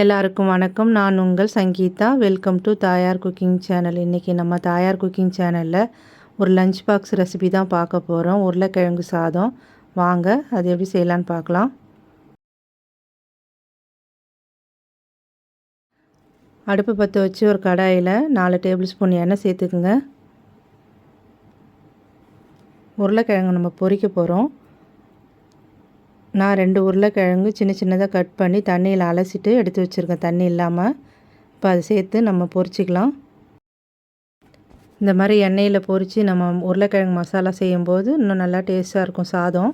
எல்லாருக்கும் வணக்கம். நான் உங்கள் சங்கீதா. வெல்கம் டு தாயார் குக்கிங் சேனல். இன்றைக்கி நம்ம தாயார் குக்கிங் சேனலில் ஒரு லஞ்ச் பாக்ஸ் ரெசிபி தான் பார்க்க போகிறோம். உருளைக்கிழங்கு சாதம். வாங்க அது எப்படி செய்யலான்னு பார்க்கலாம். அடுப்பு பற்ற வச்சு ஒரு கடாயில் 4 டேபிள் ஸ்பூன் எண்ணெய் சேர்த்துக்குங்க. உருளைக்கிழங்கு நம்ம பொரிக்க போகிறோம். நான் 2 உருளைக்கிழங்கு சின்னதாக கட் பண்ணி தண்ணியில் அலசிட்டு எடுத்து வச்சுருக்கேன், தண்ணி இல்லாமல். இப்போ அதை சேர்த்து நம்ம பொரிச்சிக்கலாம். இந்த மாதிரி எண்ணெயில் பொரித்து நம்ம உருளைக்கிழங்கு மசாலா செய்யும்போது இன்னும் நல்லா டேஸ்ட்டாக இருக்கும் சாதம்.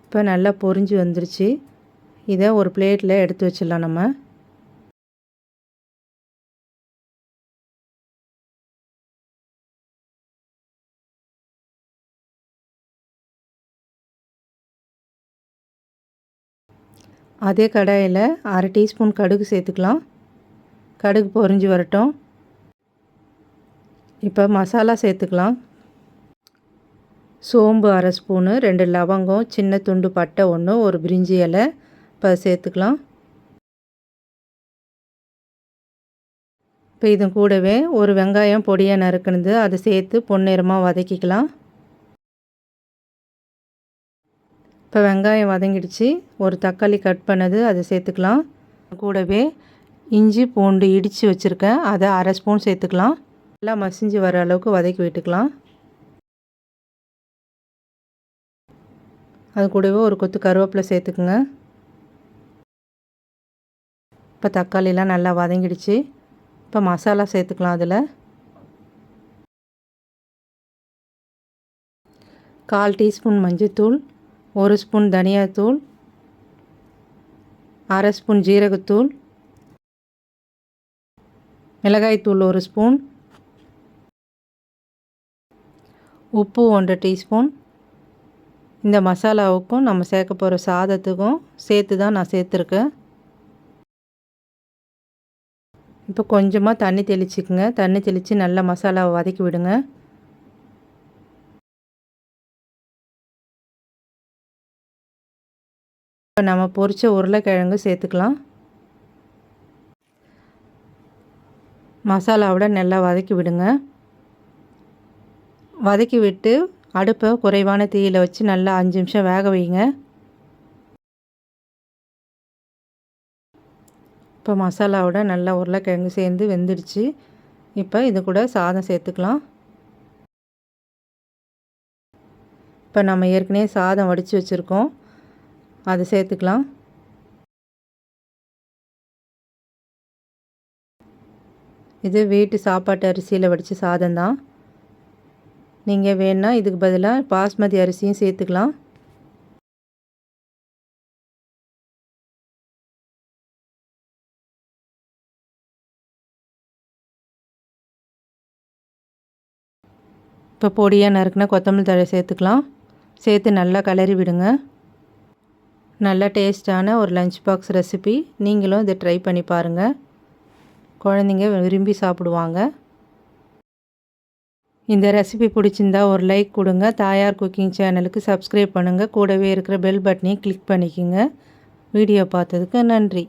இப்போ நல்லா பொரிஞ்சு வந்துருச்சு. இதை ஒரு பிளேட்டில் எடுத்து வச்சிடலாம் நம்ம. அதே கடாயில் 1/2 டீஸ்பூன் கடுகு சேர்த்துக்கலாம். கடுகு பொரிஞ்சு வரட்டும். இப்போ மசாலா சேர்த்துக்கலாம். சோம்பு 1/2 ஸ்பூனு, 2 லவங்கம், சின்ன துண்டு பட்டை 1, ஒரு பிரிஞ்சி இலை. இப்போ சேர்த்துக்கலாம். இப்போ இது கூடவே ஒரு வெங்காயம் பொடியாக நறுக்குனது அதை சேர்த்து பொன்னிறமாக வதக்கிக்கலாம். இப்போ வெங்காயம் வதங்கிடுச்சு. ஒரு தக்காளி கட் பண்ணது அதை சேர்த்துக்கலாம். கூடவே இஞ்சி பூண்டு இடித்து வச்சுருக்கேன், அதை 1/2 ஸ்பூன் சேர்த்துக்கலாம். நல்லா மசிஞ்சு வர அளவுக்கு வதக்கி விட்டுக்கலாம். அது கூடவே ஒரு கொத்து கருவேப்பிலை சேர்த்துக்குங்க. இப்போ தக்காளிலாம் நல்லா வதங்கிடுச்சு. இப்போ மசாலா சேர்த்துக்கலாம். அதில் 1/4 டீஸ்பூன் மஞ்சள்தூள், 1 ஸ்பூன் தனியாத்தூள், 1/2 ஸ்பூன் ஜீரகத்தூள், மிளகாய்த்தூள் 1 ஸ்பூன், உப்பு 1 டீஸ்பூன். இந்த மசாலாவுக்கும் நம்ம சேர்க்க போகிற சாதத்துக்கும் சேர்த்து தான் நான் சேர்த்துருக்கேன். இப்போ கொஞ்சமாக தண்ணி தெளிச்சுக்குங்க. தண்ணி தெளித்து நல்லா மசாலாவை வதக்கி விடுங்க. இப்போ நம்ம பொரிச்ச உருளைக்கிழங்கு சேர்த்துக்கலாம். மசாலாவோட நல்லா வதக்கி விடுங்க. வதக்கி விட்டு அடுப்பை குறைவான தீயில் வச்சு நல்லா 5 நிமிஷம் வேக வைங்க. இப்போ மசாலாவோட நல்லா உருளைக்கிழங்கு சேர்ந்து வெந்துடுச்சு. இப்போ இது கூட சாதம் சேர்த்துக்கலாம். இப்போ நம்ம ஏற்கனவே சாதம் வடித்து வச்சுருக்கோம், அதை சேர்த்துக்கலாம். இது வீட்டு சாப்பாட்டு அரிசியில் வடித்த சாதம் தான். நீங்கள் வேணா இதுக்கு பதிலாக பாஸ்மதி அரிசியும் சேர்த்துக்கலாம். இப்போ பொடியாக நறுக்குனா கொத்தமல்லி தழை சேர்த்துக்கலாம். சேர்த்து நல்லா கிளறி விடுங்க. நல்ல டேஸ்டான ஒரு லஞ்ச் பாக்ஸ் ரெசிபி. நீங்களும் இதை ட்ரை பண்ணி பாருங்கள். குழந்தைங்க விரும்பி சாப்பிடுவாங்க. இந்த ரெசிபி பிடிச்சிருந்தா ஒரு லைக் கொடுங்க. தாயார் குக்கிங் சேனலுக்கு சப்ஸ்கிரைப் பண்ணுங்கள். கூடவே இருக்கிற பெல் பட்டனையும் கிளிக் பண்ணிக்கோங்க. வீடியோ பார்த்ததுக்கு நன்றி.